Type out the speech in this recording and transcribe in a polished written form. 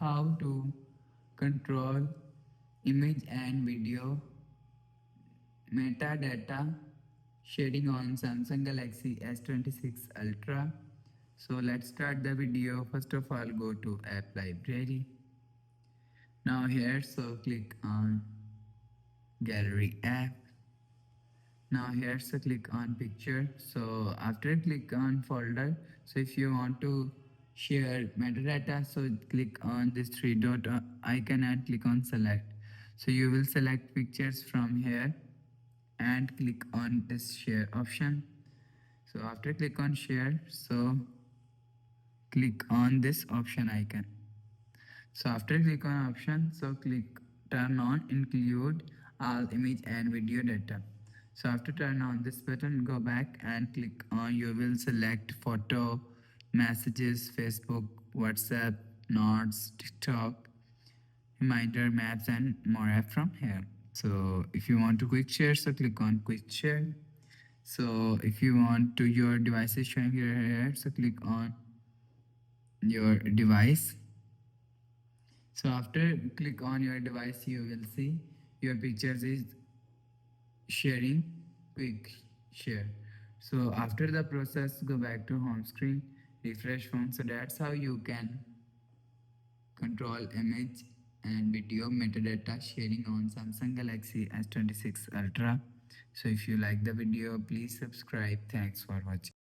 how to control image and video metadata sharing on Samsung Galaxy S26 Ultra. So let's start the video. First of all, go to app library. Now here, so click on gallery app. Now here, so click on picture. So after click on folder, so if you want to share metadata, so click on this three dot icon and click on select. So you will select pictures from here and click on this share option. So after click on share, so click on this option icon. So after click on option, so click turn on include all image and video data. So after turn on this button, go back and click on, you will select photo, messages, Facebook, WhatsApp, notes, TikTok, reminder, maps and more app from here. So if you want to quick share, so click on quick share. So if you want to your device is showing here, so click on your device. So after click on your device, you will see your pictures is sharing quick share. So after the process, go back to home screen, refresh phone. So that's how you can control image and video metadata sharing on Samsung Galaxy S26 Ultra. So if you like the video, please subscribe. Thanks for watching.